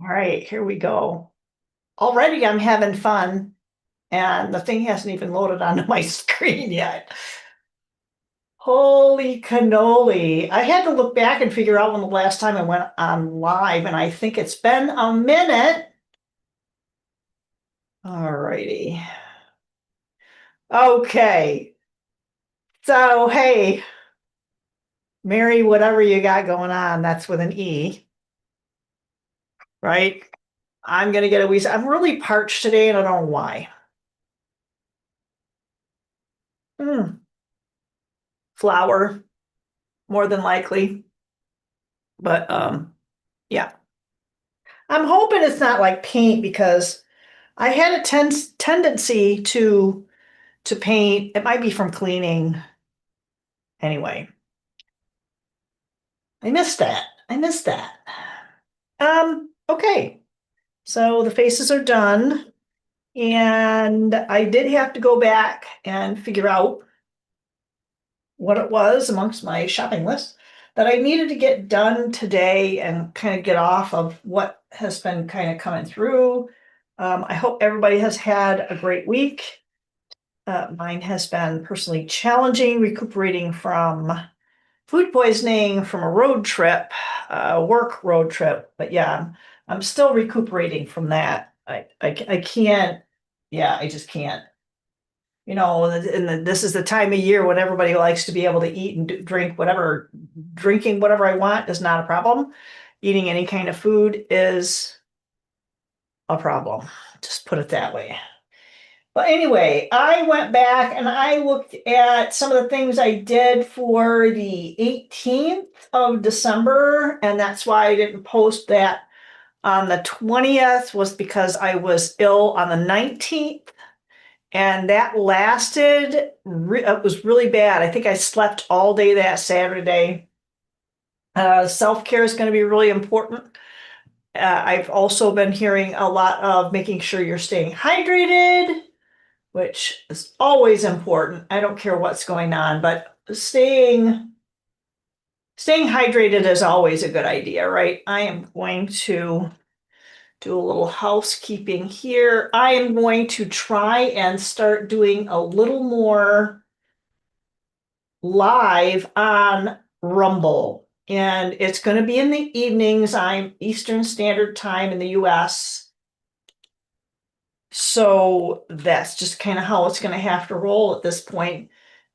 All right, here we go. Already I'm having fun, and the thing hasn't even loaded onto my screen yet. Holy cannoli. I had to look back and figure out when the last time I went on live, and I think it's been a minute. All righty. Okay. So, hey, Mary, whatever you got going on, that's with an E, right? I'm gonna get a wheeze. I'm really parched today, and I don't know why. Flour, more than likely. But yeah. I'm hoping it's not like paint because I had a tendency to paint. It might be from cleaning. Anyway, I missed that. I missed that. Okay. So the faces are done. And I did have to go back and figure out what it was amongst my shopping list that I needed to get done today and kind of get off of what has been kind of coming through. I hope everybody has had a great week. Mine has been personally challenging, recuperating from food poisoning from a road trip, work road trip. But yeah, I'm still recuperating from that. I can't, yeah, I just can't. And this is the time of year when everybody likes to be able to eat and drink whatever, drinking whatever I want is not a problem. Eating any kind of food is a problem. Just put it that way. But anyway, I went back and I looked at some of the things I did for the 18th of December, and that's why I didn't post that on the 20th, was because I was ill on the 19th, and that lasted, it was really bad. I think I slept all day that Saturday. Self-care is going to be really important. I've also been hearing a lot of making sure you're staying hydrated, which is always important. I don't care what's going on, but staying hydrated is always a good idea, right? I am going to do a little housekeeping here. I am going to try and start doing a little more live on Rumble. And it's going to be in the evenings. I'm Eastern Standard Time in the US. So that's just kind of how it's going to have to roll at this point,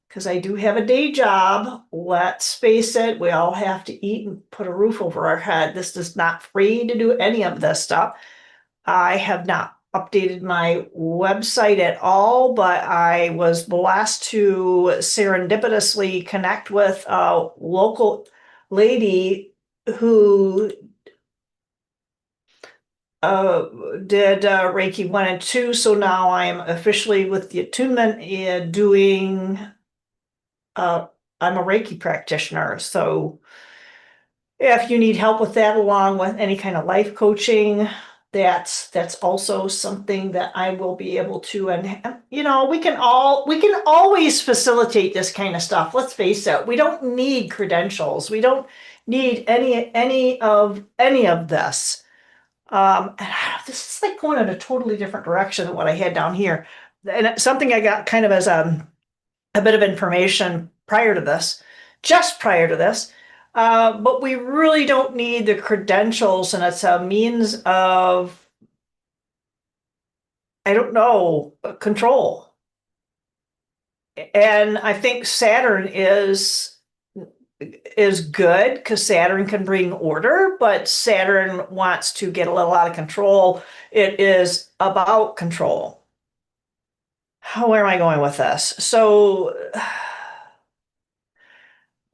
because I do have a day job. Let's face it, we all have to eat and put a roof over our head. This is not free to do any of this stuff. I have not updated my website at all, but I was blessed to serendipitously connect with a local lady who did Reiki 1 and 2. So now I'm officially with the attunement doing, I'm a Reiki practitioner. So if you need help with that, along with any kind of life coaching, that's also something that I will be able to. And we can always facilitate this kind of stuff. Let's face it, we don't need credentials. We don't need any of this. This is like going in a totally different direction than what I had down here. And it's something I got kind of as a bit of information prior to this, just prior to this. But we really don't need the credentials, and it's a means of, I don't know, control. And I think Saturn is good because Saturn can bring order, but Saturn wants to get a little out of control. It is about control. Where am I going with this? So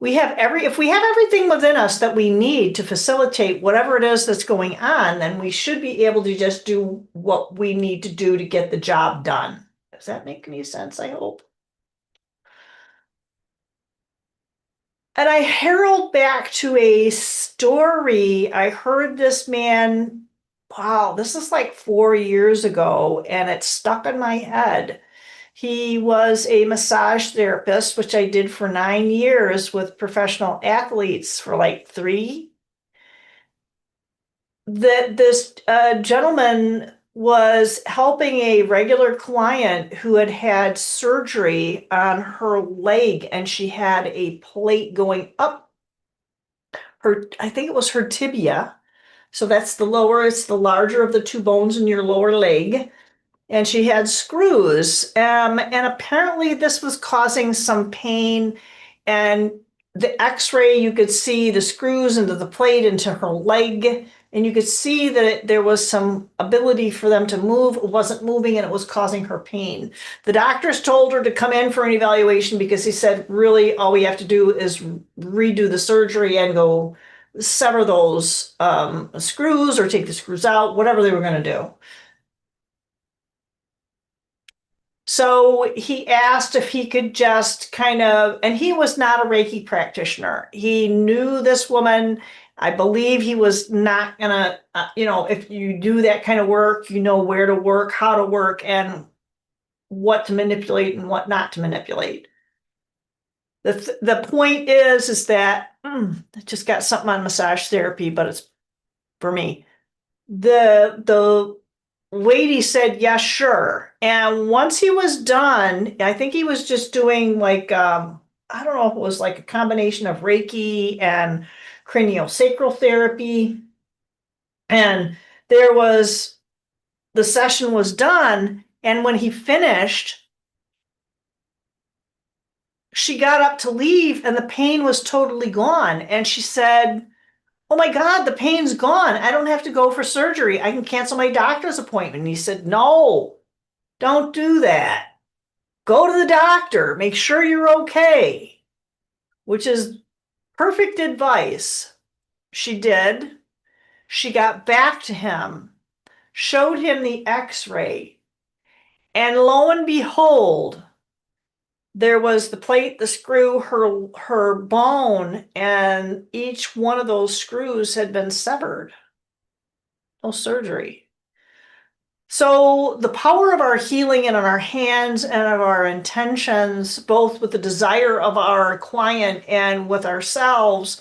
if we have everything within us that we need to facilitate whatever it is that's going on, then we should be able to just do what we need to do to get the job done. Does that make any sense? I hope. And I herald back to a story. I heard this man, wow, this is like 4 years ago, and it stuck in my head. He was a massage therapist, which I did for 9 years with professional athletes for like 3. that this gentleman was helping a regular client who had had surgery on her leg, and she had a plate going up her, I think it was her tibia. So that's the lower, it's the larger of the two bones in your lower leg. And she had screws. And apparently this was causing some pain. And the x-ray, you could see the screws into the plate into her leg. And you could see that there was some ability for them to move. It wasn't moving and it was causing her pain. The doctors told her to come in for an evaluation because he said, really, all we have to do is redo the surgery and go sever those screws or take the screws out, whatever they were going to do. So he asked if he could just kind of, and he was not a Reiki practitioner. He knew this woman. I believe he was not gonna, if you do that kind of work, you know where to work, how to work, and what to manipulate and what not to manipulate. The point is that I just got something on massage therapy, but it's for me. The lady said, yes, sure. And once he was done, I think he was just doing like, I don't know if it was like a combination of Reiki and craniosacral therapy. And the session was done. And when he finished, she got up to leave and the pain was totally gone. And she said, oh my God, the pain's gone. I don't have to go for surgery. I can cancel my doctor's appointment. And he said, no, don't do that. Go to the doctor. Make sure you're okay, which is perfect advice. She did. She got back to him, showed him the x-ray, and lo and behold, there was the plate, the screw, her bone, and each one of those screws had been severed. No surgery. So the power of our healing and of our hands and of our intentions, both with the desire of our client and with ourselves,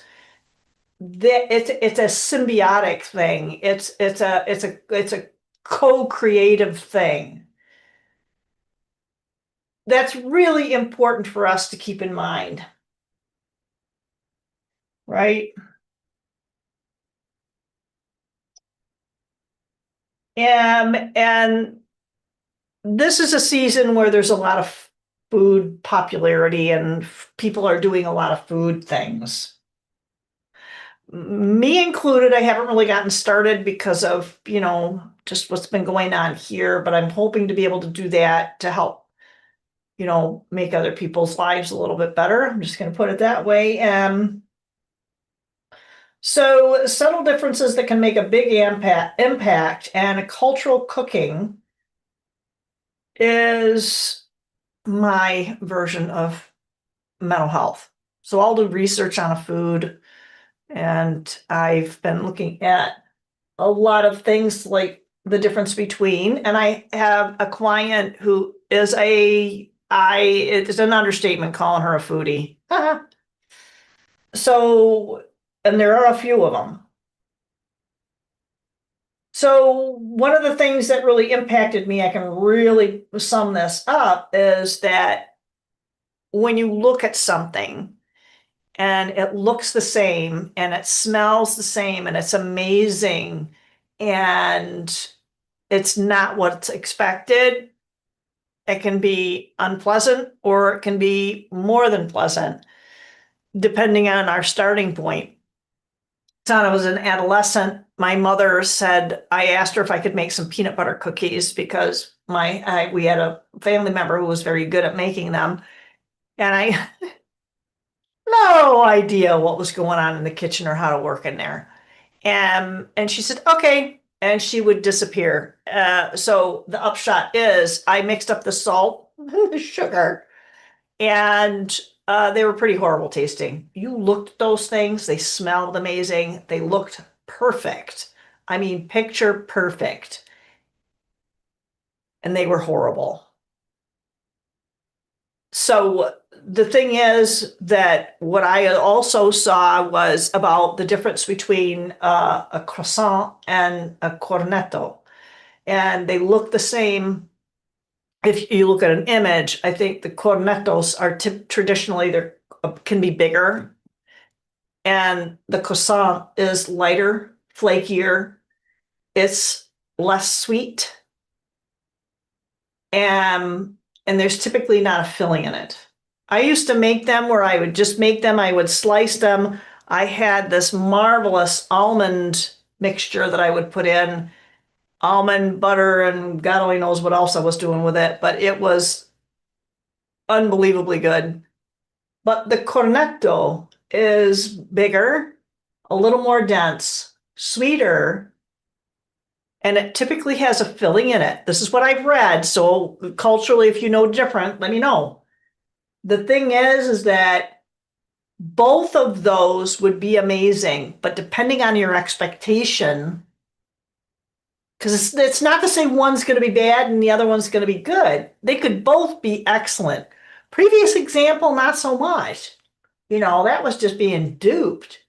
that it's a symbiotic thing. It's a co-creative thing. That's really important for us to keep in mind, right? And this is a season where there's a lot of food popularity and people are doing a lot of food things. Me included, I haven't really gotten started because of, just what's been going on here, but I'm hoping to be able to do that to help, make other people's lives a little bit better. I'm just going to put it that way. So subtle differences that can make a big impact, and cultural cooking is my version of mental health. So I'll do research on a food, and I've been looking at a lot of things like the difference between, and I have a client who is it's an understatement calling her a foodie. So, and there are a few of them. So one of the things that really impacted me, I can really sum this up, is that when you look at something and it looks the same and it smells the same and it's amazing and it's not what's expected, it can be unpleasant or it can be more than pleasant, depending on our starting point. So when I was an adolescent, my mother said, I asked her if I could make some peanut butter cookies because we had a family member who was very good at making them. And I no idea what was going on in the kitchen or how to work in there. And she said, okay. And she would disappear. So the upshot is I mixed up the salt, the sugar, and they were pretty horrible tasting. You looked at those things, they smelled amazing. They looked perfect. I mean, picture perfect. And they were horrible. So the thing is that what I also saw was about the difference between a croissant and a cornetto. And they look the same. If you look at an image, I think the cornettos are traditionally they're can be bigger, and the croissant is lighter, flakier. It's less sweet, and there's typically not a filling in it. I used to make them where I would just make them, I would slice them. I had this marvelous almond mixture that I would put in, almond butter, and God only knows what else I was doing with it, but it was unbelievably good. But the cornetto is bigger, a little more dense, sweeter, and it typically has a filling in it. This is what I've read. So culturally, if you know different, let me know. The thing is that both of those would be amazing, but depending on your expectation, because it's not to say one's going to be bad and the other one's going to be good. They could both be excellent. Previous example, not so much. That was just being duped.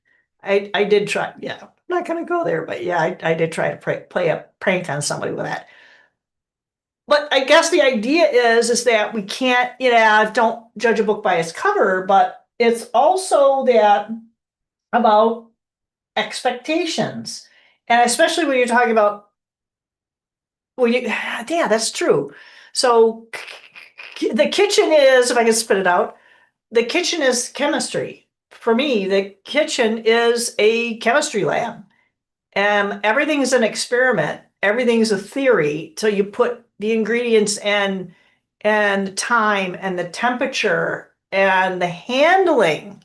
I did try, yeah, I'm not going to go there, but yeah, I did try to play a prank on somebody with that. But I guess the idea is that we can't, don't judge a book by its cover, but it's also that about expectations. And especially when you're talking about, yeah, that's true. So the kitchen is, if I can spit it out, the kitchen is chemistry. For me, the kitchen is a chemistry lab. Everything is an experiment. Everything is a theory. So you put the ingredients and time and the temperature and the handling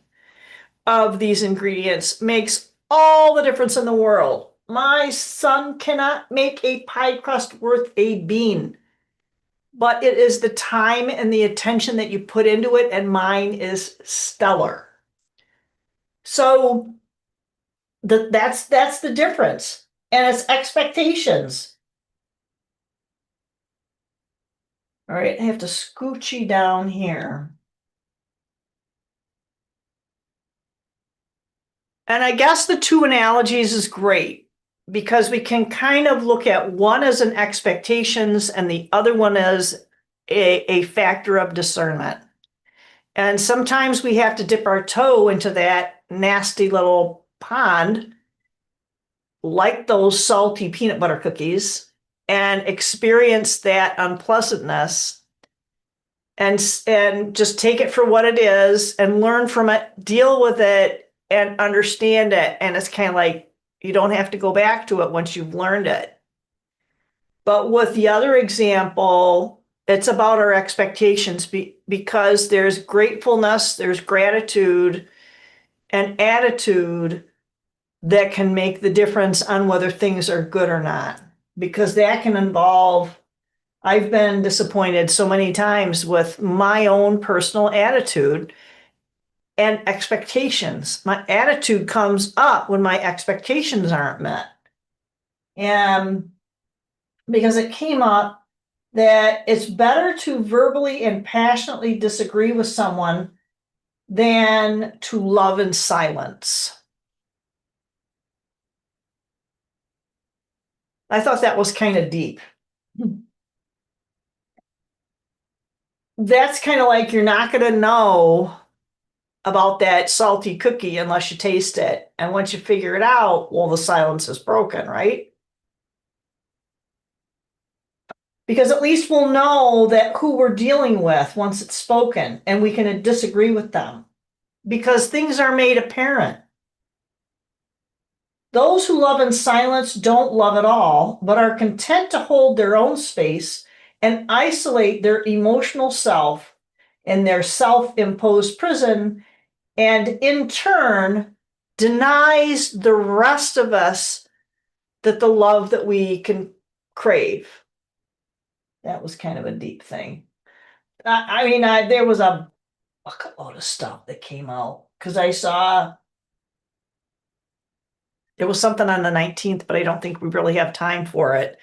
of these ingredients makes all the difference in the world. My son cannot make a pie crust worth a bean, but it is the time and the attention that you put into it, and mine is stellar. So that's the difference, and it's expectations. All right, I have to scoochy down here. And I guess the two analogies is great because we can kind of look at one as an expectations and the other one as a factor of discernment. And sometimes we have to dip our toe into that nasty little pond, like those salty peanut butter cookies, and experience that unpleasantness and just take it for what it is and learn from it, deal with it, and understand it. And it's kind of like you don't have to go back to it once you've learned it. But with the other example, it's about our expectations because there's gratefulness, there's gratitude, and attitude that can make the difference on whether things are good or not. Because that can involve, I've been disappointed so many times with my own personal attitude and expectations. My attitude comes up when my expectations aren't met. And because it came up that it's better to verbally and passionately disagree with someone than to love in silence. I thought that was kind of deep. That's kind of like you're not going to know about that salty cookie unless you taste it. And once you figure it out, well, the silence is broken, right? Because at least we'll know that who we're dealing with once it's spoken and we can disagree with them because things are made apparent. Those who love in silence don't love at all, but are content to hold their own space and isolate their emotional self in their self-imposed prison, and in turn denies the rest of us that the love that we can crave. That was kind of a deep thing. There was a bucketload of stuff that came out because I saw there was something on the 19th, but I don't think we really have time for it.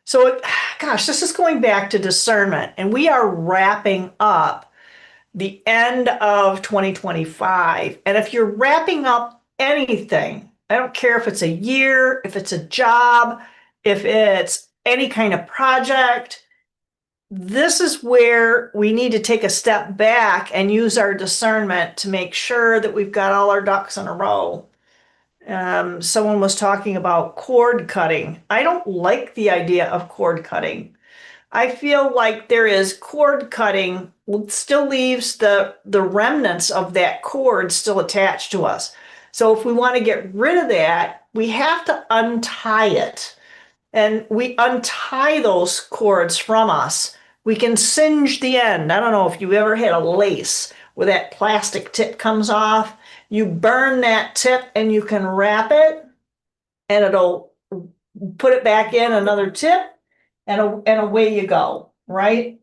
So, gosh, this is going back to discernment, and we are wrapping up. the end of 2025. And if you're wrapping up anything, I don't care if it's a year, if it's a job, if it's any kind of project, this is where we need to take a step back and use our discernment to make sure that we've got all our ducks in a row. Someone was talking about cord cutting. I don't like the idea of cord cutting. I feel like there is cord cutting still leaves the remnants of that cord still attached to us. So if we want to get rid of that, we have to untie it. And we untie those cords from us. We can singe the end. I don't know if you've ever had a lace where that plastic tip comes off. You burn that tip and you can wrap it and it'll put it back in another tip and away you go, right?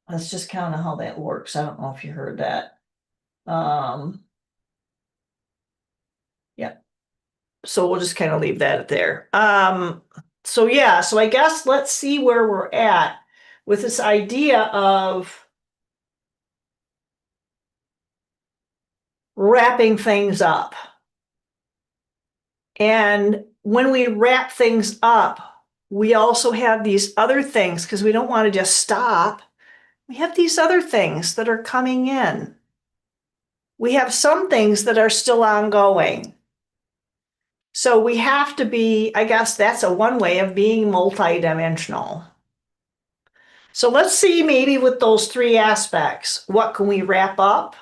That's just kind of how that works. I don't know if you heard that. Yeah. So we'll just kind of leave that there. So yeah, so I guess let's see where we're at with this idea of wrapping things up. And when we wrap things up, we also have these other things because we don't want to just stop. We have these other things that are coming in. We have some things that are still ongoing. So we have to be, I guess that's one way of being multidimensional. So let's see maybe with those three aspects, what can we wrap up?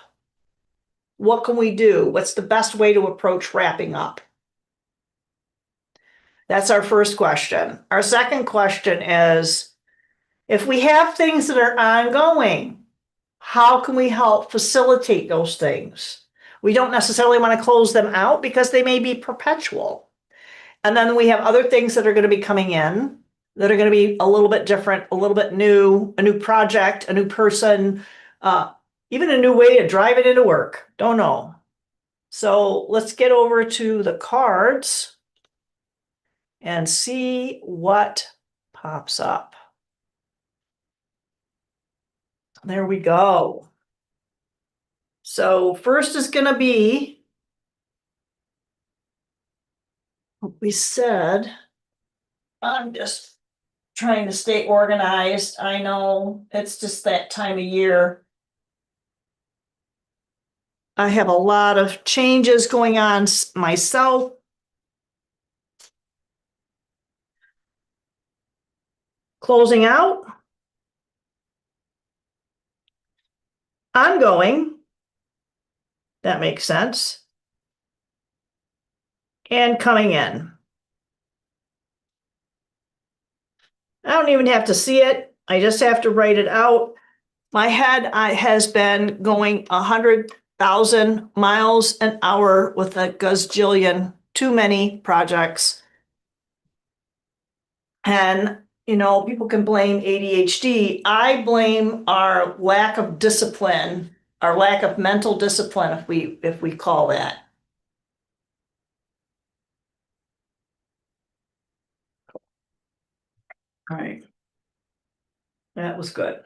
What can we do? What's the best way to approach wrapping up? That's our first question. Our second question is, if we have things that are ongoing, how can we help facilitate those things? We don't necessarily want to close them out because they may be perpetual. And then we have other things that are going to be coming in that are going to be a little bit different, a little bit new, a new project, a new person, even a new way to drive it into work. Don't know. So let's get over to the cards and see what pops up. There we go. So first is going to be what we said. I'm just trying to stay organized. I know it's just that time of year. I have a lot of changes going on myself. Closing out. Ongoing. That makes sense. And coming in. I don't even have to see it. I just have to write it out. My head has been going 100,000 miles an hour with a gazillion, too many projects. And, you know, people can blame ADHD. I blame our lack of discipline, our lack of mental discipline, if we call that. All right. That was good.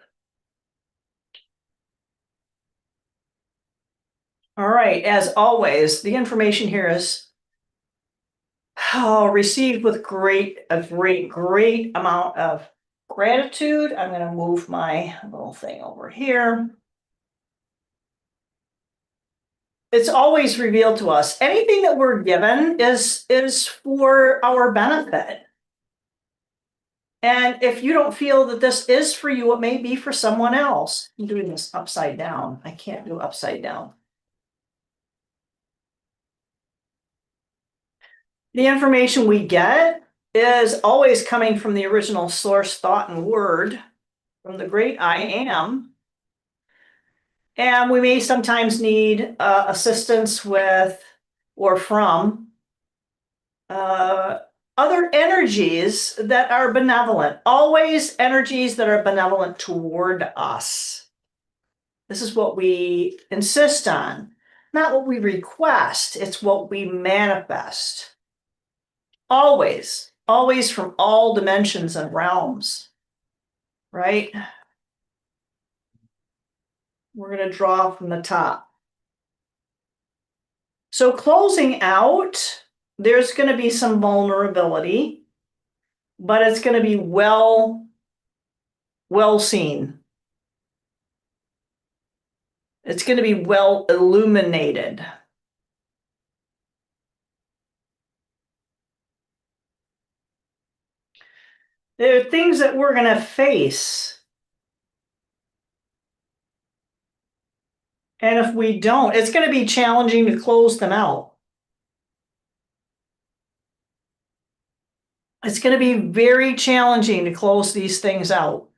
All right. As always, the information here is received with a great amount of gratitude. I'm going to move my little thing over here. It's always revealed to us. Anything that we're given is for our benefit. And if you don't feel that this is for you, it may be for someone else. I'm doing this upside down. I can't do upside down. The information we get is always coming from the original source, thought, and word from the great I am. And we may sometimes need assistance with or from other energies that are benevolent, always energies that are benevolent toward us. This is what we insist on, not what we request, it's what we manifest. Always, always from all dimensions and realms, right? We're going to draw from the top. So closing out, there's going to be some vulnerability, but it's going to be well seen. It's going to be well illuminated. There are things that we're going to face. And if we don't, it's going to be challenging to close them out. It's going to be very challenging to close these things out.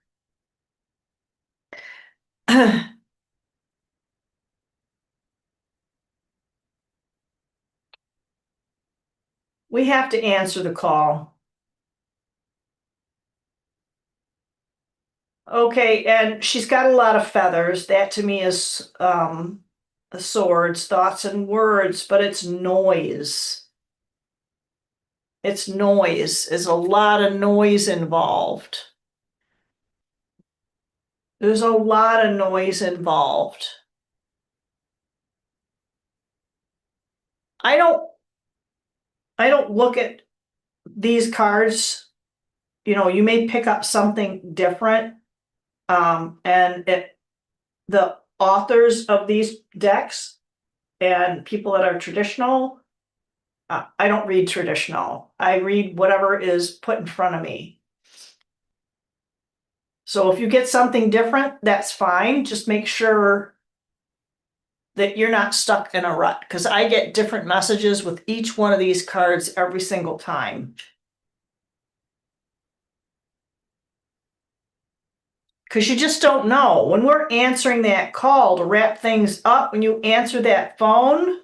We have to answer the call. Okay, and she's got a lot of feathers. That to me is swords, thoughts, and words, but it's noise. It's noise. There's a lot of noise involved. There's a lot of noise involved. I don't look at these cards. You know, you may pick up something different. And the authors of these decks and people that are traditional, I don't read traditional. I read whatever is put in front of me. So if you get something different, that's fine. Just make sure that you're not stuck in a rut, because I get different messages with each one of these cards every single time. Because you just don't know. When we're answering that call to wrap things up, when you answer that phone,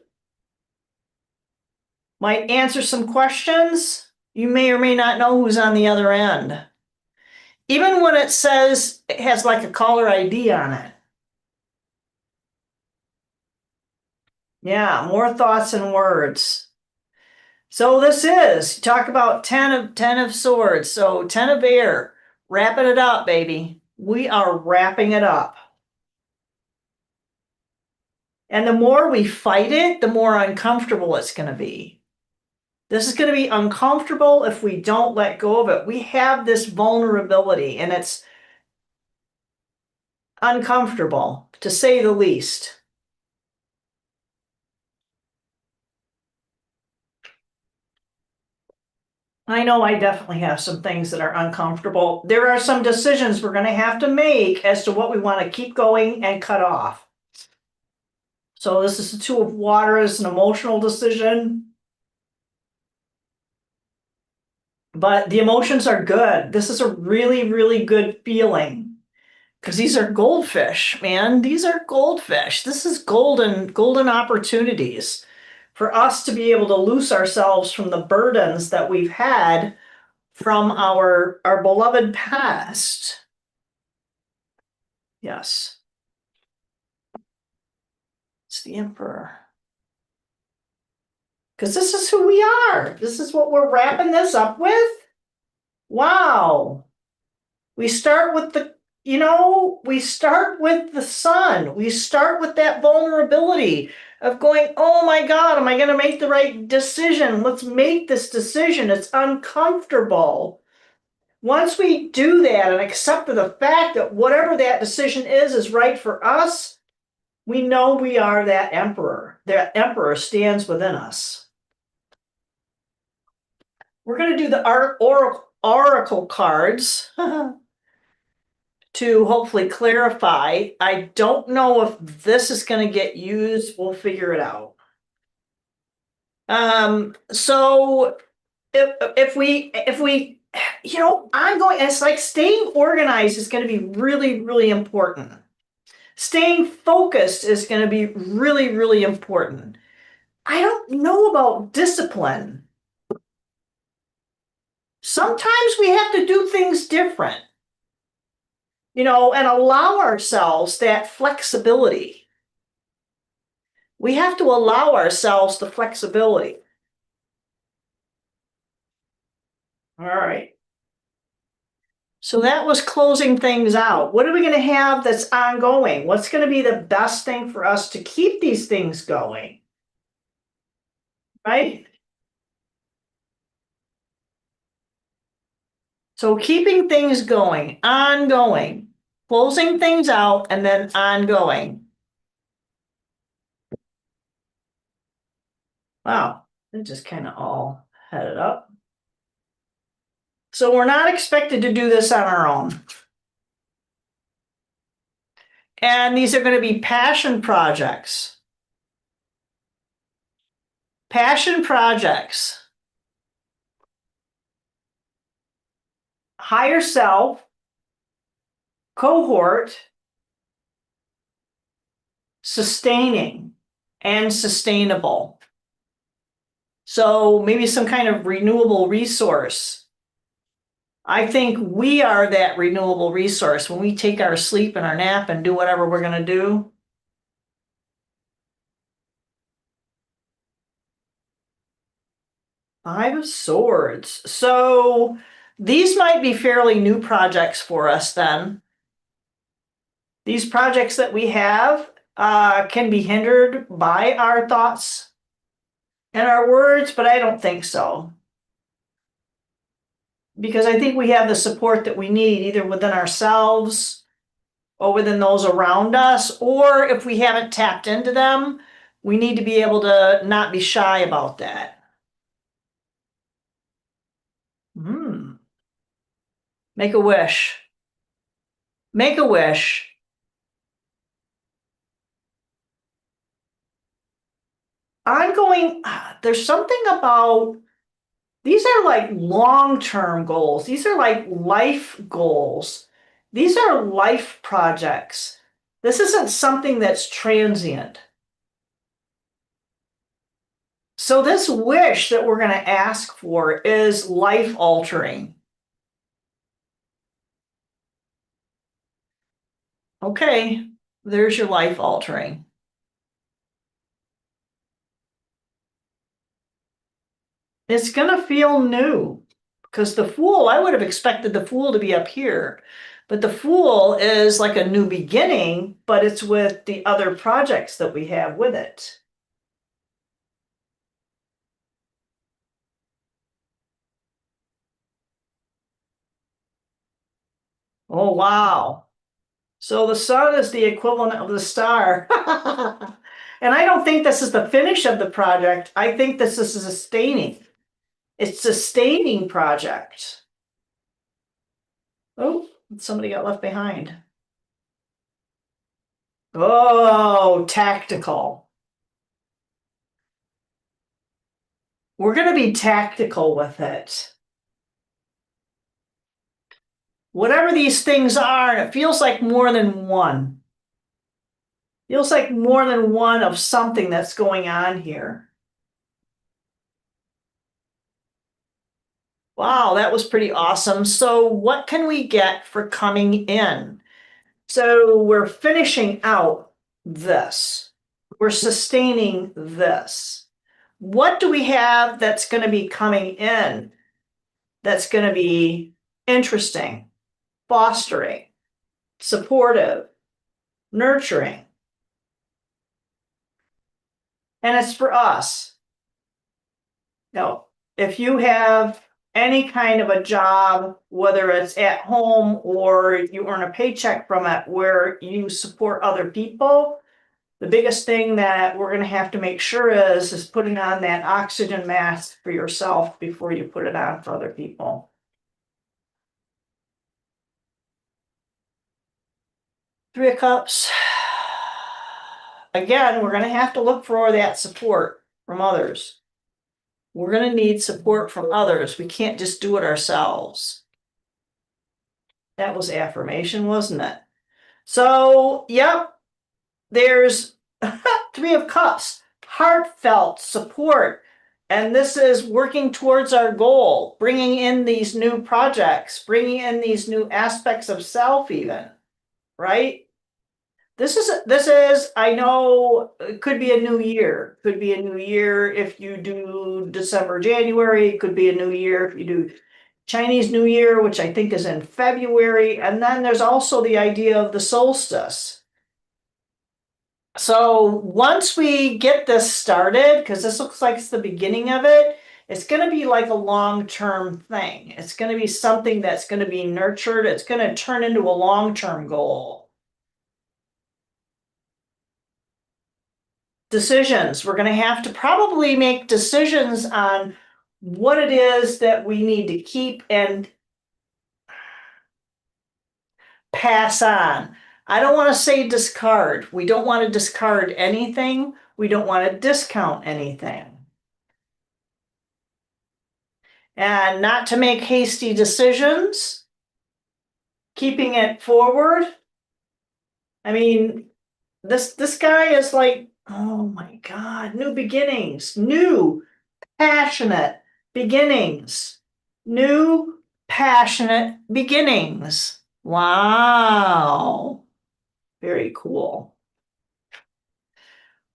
might answer some questions. You may or may not know who's on the other end. Even when it says it has like a caller ID on it. Yeah, more thoughts and words. So this is, talk about 10 of swords. So 10 of air, wrapping it up, baby. We are wrapping it up. And the more we fight it, the more uncomfortable it's going to be. This is going to be uncomfortable if we don't let go of it. We have this vulnerability, and it's uncomfortable, to say the least. I know I definitely have some things that are uncomfortable. There are some decisions we're going to have to make as to what we want to keep going and cut off. So this is the Two of Water, is an emotional decision. But the emotions are good. This is a really, really good feeling. Because these are goldfish, man. These are goldfish. This is golden opportunities for us to be able to loose ourselves from the burdens that we've had from our beloved past. Yes. It's the Emperor. Because this is who we are. This is what we're wrapping this up with. Wow. We start with we start with the sun. We start with that vulnerability of going, oh my God, am I going to make the right decision? Let's make this decision. It's uncomfortable. Once we do that and accept the fact that whatever that decision is right for us, we know we are that emperor. That emperor stands within us. We're going to do the oracle cards to hopefully clarify. I don't know if this is going to get used. We'll figure it out. So if we it's like staying organized is going to be really, really important. Staying focused is going to be really, really important. I don't know about discipline. Sometimes we have to do things different, and allow ourselves that flexibility. We have to allow ourselves the flexibility. All right. So that was closing things out. What are we going to have that's ongoing? What's going to be the best thing for us to keep these things going? Right? So keeping things going, ongoing, closing things out, and then ongoing. Wow, it just kind of all headed up. So we're not expected to do this on our own. And these are going to be passion projects. Passion projects. Higher self, cohort, sustaining, and sustainable. So maybe some kind of renewable resource. I think we are that renewable resource when we take our sleep and our nap and do whatever we're going to do. Five of Swords. So these might be fairly new projects for us then. These projects that we have can be hindered by our thoughts and our words, but I don't think so. Because I think we have the support that we need, either within ourselves or within those around us, or if we haven't tapped into them, we need to be able to not be shy about that. Make a wish. Make a wish. There's something about, these are like long-term goals. These are like life goals. These are life projects. This isn't something that's transient. So this wish that we're going to ask for is life-altering. Okay, there's your life-altering. It's going to feel new because the Fool, I would have expected the Fool to be up here. But the Fool is like a new beginning, but it's with the other projects that we have with it. Oh, wow. So the sun is the equivalent of the star. And I don't think this is the finish of the project. I think this is sustaining. It's a sustaining project. Oh, somebody got left behind. Oh, tactical. We're going to be tactical with it. Whatever these things are, and it feels like more than one. Feels like more than one of something that's going on here. Wow, that was pretty awesome. So what can we get for coming in? So we're finishing out this. We're sustaining this. What do we have that's going to be coming in that's going to be interesting, fostering, supportive, nurturing? And it's for us. Now, if you have any kind of a job, whether it's at home or you earn a paycheck from it, where you support other people, the biggest thing that we're going to have to make sure is putting on that oxygen mask for yourself before you put it on for other people. Three of Cups. Again, we're going to have to look for that support from others. We're going to need support from others. We can't just do it ourselves. That was affirmation, wasn't it? So, yep, there's Three of Cups, heartfelt support. And this is working towards our goal, bringing in these new projects, bringing in these new aspects of self even, right? This is, I know, it could be a new year. Could be a new year if you do December, January. It could be a new year if you do Chinese New Year, which I think is in February, and then there's also the idea of the solstice. So once we get this started, because this looks like it's the beginning of it, it's going to be like a long-term thing. It's going to be something that's going to be nurtured. It's going to turn into a long-term goal. Decisions. We're going to have to probably make decisions on what it is that we need to keep and pass on. I don't want to say discard. We don't want to discard anything. We don't want to discount anything. And not to make hasty decisions. Keeping it forward. I mean, this guy is like, oh my God, new beginnings, new passionate beginnings, new passionate beginnings. Wow. Very cool.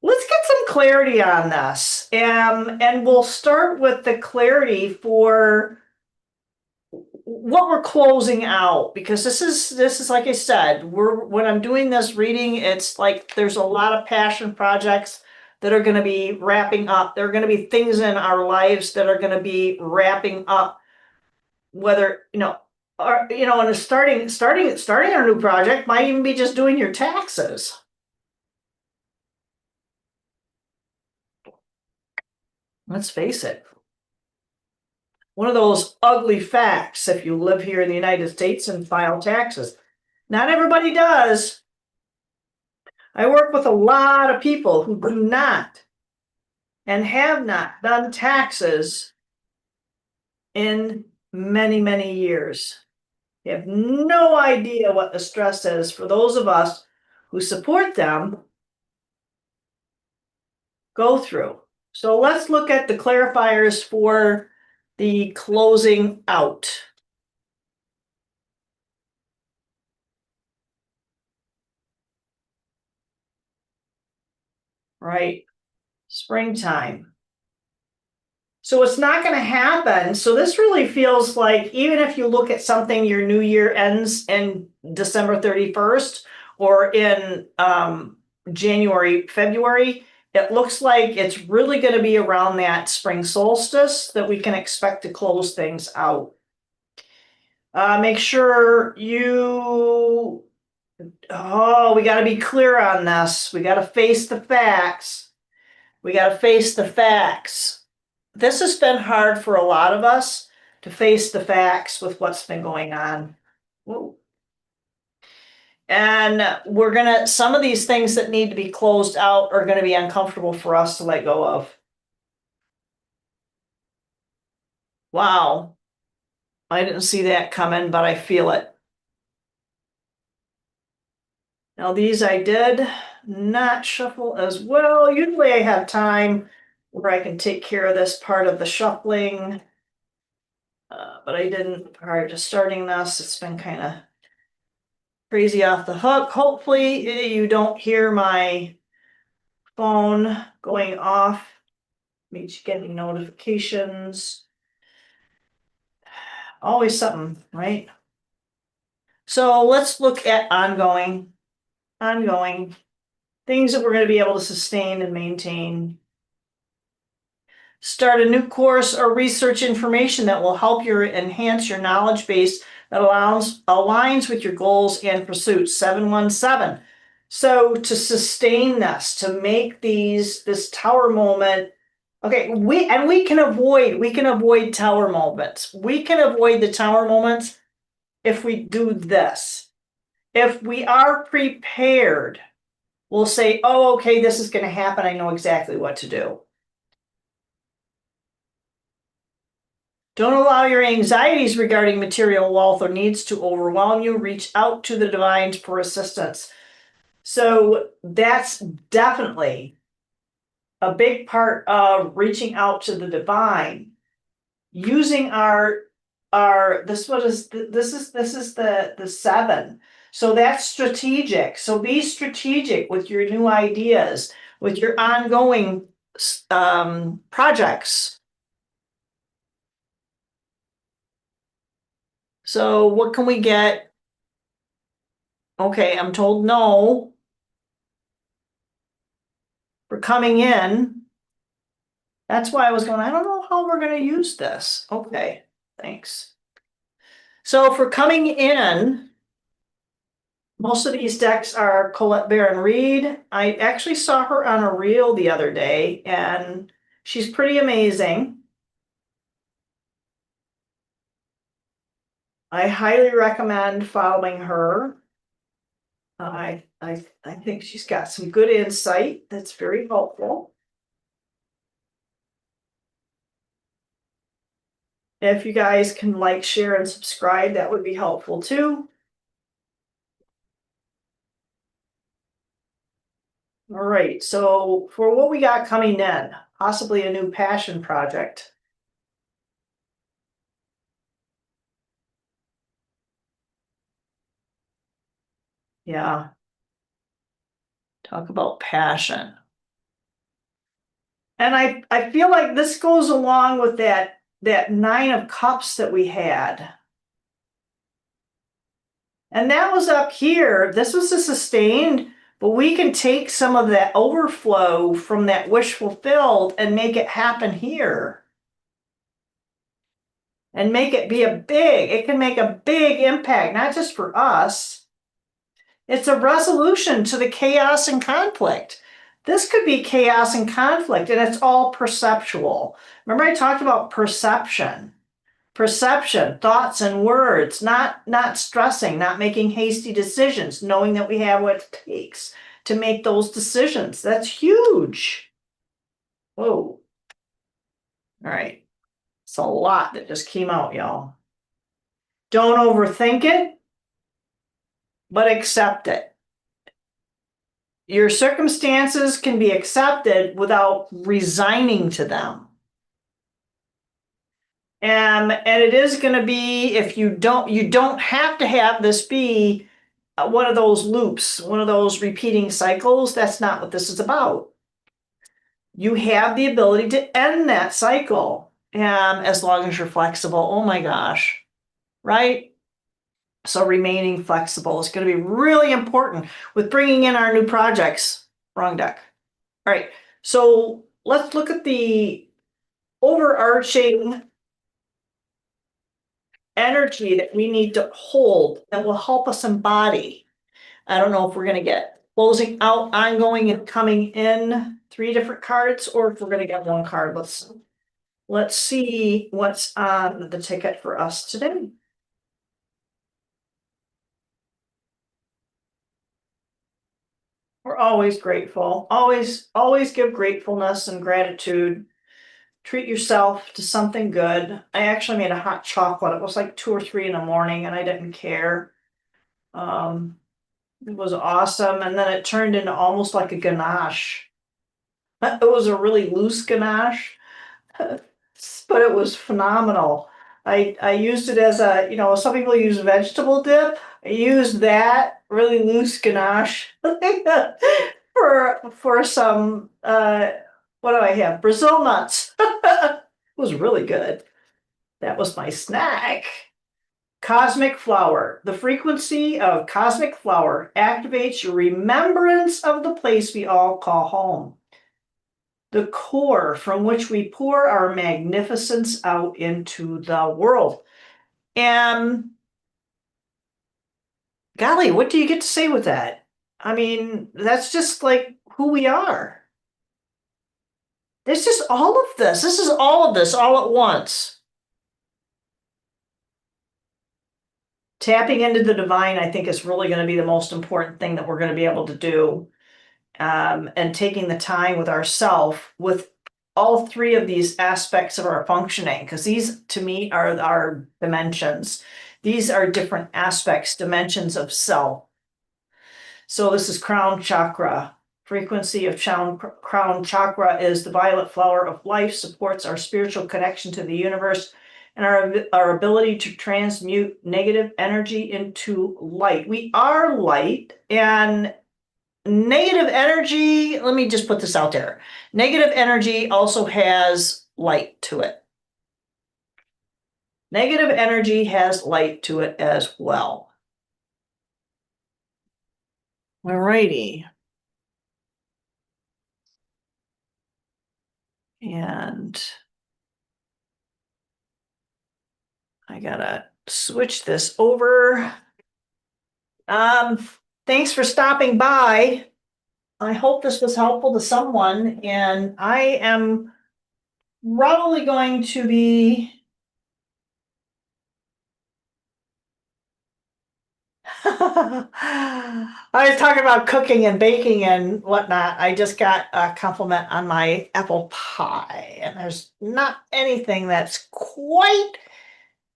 Let's get some clarity on this. And we'll start with the clarity for what we're closing out, because this is like I said, when I'm doing this reading, it's like there's a lot of passion projects that are going to be wrapping up. There are going to be things in our lives that are going to be wrapping up, whether and starting a new project might even be just doing your taxes. Let's face it. One of those ugly facts if you live here in the United States and file taxes. Not everybody does. I work with a lot of people who do not and have not done taxes in many, many years. They have no idea what the stress is for those of us who support them go through. So let's look at the clarifiers for the closing out. Right? Springtime. So it's not going to happen. So this really feels like, even if you look at something, your new year ends in December 31st or in January, February, it looks like it's really going to be around that spring solstice that we can expect to close things out. Make sure we got to be clear on this. We got to face the facts. We got to face the facts. This has been hard for a lot of us to face the facts with what's been going on. Whoa. And some of these things that need to be closed out are going to be uncomfortable for us to let go of. Wow. I didn't see that coming, but I feel it. Now these I did not shuffle as well. Usually I have time where I can take care of this part of the shuffling, but I didn't prior to starting this. It's been kind of crazy off the hook. Hopefully you don't hear my phone going off, me getting notifications. Always something, right? So let's look at ongoing things that we're going to be able to sustain and maintain. Start a new course or research information that will help you enhance your knowledge base that aligns with your goals and pursuits. 717. So to sustain this, to make this tower moment, okay, we can avoid tower moments. We can avoid the tower moments if we do this. If we are prepared, we'll say, oh, okay, this is going to happen. I know exactly what to do. Don't allow your anxieties regarding material wealth or needs to overwhelm you. Reach out to the divines for assistance. So that's definitely a big part of reaching out to the divine. Using this is the 7. So that's strategic. So be strategic with your new ideas, with your ongoing projects. So what can we get? Okay, I'm told no for coming in. That's why I was going, I don't know how we're going to use this. Okay, thanks. So for coming in, most of these decks are Colette Baron-Reid. I actually saw her on a reel the other day, and she's pretty amazing. I highly recommend following her. I think she's got some good insight that's very helpful. If you guys can like, share, and subscribe, that would be helpful too. All right, so for what we got coming in, possibly a new passion project. Yeah. Talk about passion. And I feel like this goes along with that 9 of Cups that we had. And that was up here. This was a sustained, but we can take some of that overflow from that wish fulfilled and make it happen here. And make it be it can make a big impact, not just for us. It's a resolution to the chaos and conflict. This could be chaos and conflict, and it's all perceptual. Remember I talked about perception. Perception, thoughts and words, not stressing, not making hasty decisions, knowing that we have what it takes to make those decisions. That's huge. Whoa. All right. It's a lot that just came out, y'all. Don't overthink it, but accept it. Your circumstances can be accepted without resigning to them. And it is going to be, if you don't have to have this be one of those loops, one of those repeating cycles. That's not what this is about. You have the ability to end that cycle, as long as you're flexible. Oh my gosh, right? So remaining flexible is going to be really important with bringing in our new projects. Wrong deck. All right, so let's look at the overarching energy that we need to hold that will help us embody. I don't know if we're going to get closing out, ongoing, and coming in 3 different cards, or if we're going to get 1 card. Let's see what's on the ticket for us today. We're always grateful. Always give gratefulness and gratitude. Treat yourself to something good. I actually made a hot chocolate. It was like 2 or 3 in the morning, and I didn't care. It was awesome, and then it turned into almost like a ganache. It was a really loose ganache, but it was phenomenal. I used it as some people use vegetable dip. I used that really loose ganache for some what do I have? Brazil nuts. It was really good. That was my snack. Cosmic flower. The frequency of cosmic flower activates your remembrance of the place we all call home, the core from which we pour our magnificence out into the world. And golly, what do you get to say with that? I mean, that's just like who we are. It's just all of this. This is all of this all at once. Tapping into the divine, I think, is really going to be the most important thing that we're going to be able to do. And taking the time with ourself, with all 3 of these aspects of our functioning, because these to me are our dimensions. These are different aspects, dimensions of self. So this is crown chakra. Frequency of crown chakra is the violet flower of life, supports our spiritual connection to the universe and our ability to transmute negative energy into light. We are light, and negative energy, let me just put this out there. Negative energy also has light to it. Negative energy has light to it as well. All righty. And I gotta switch this over. Thanks for stopping by. I hope this was helpful to someone, and I am probably going to be I was talking about cooking and baking and whatnot. I just got a compliment on my apple pie, and there's not anything that's quite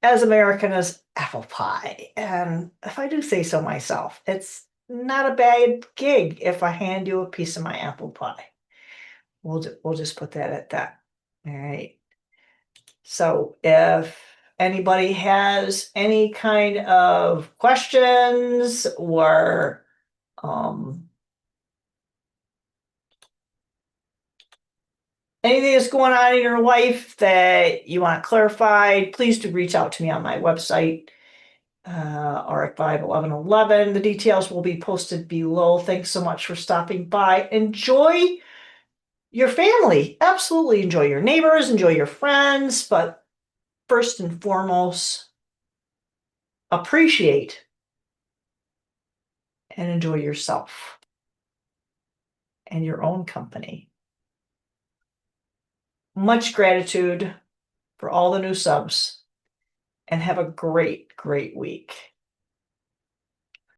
as American as apple pie. And if I do say so myself, it's not a bad gig if I hand you a piece of my apple pie. We'll just put that at that. All right. So if anybody has any kind of questions or anything that's going on in your life that you want clarified, please do reach out to me on my website, Auric Vibe 1111. The details will be posted below. Thanks so much for stopping by. Enjoy your family. Absolutely enjoy your neighbors, enjoy your friends, but first and foremost, appreciate and enjoy yourself and your own company. Much gratitude for all the new subs, and have a great, great week.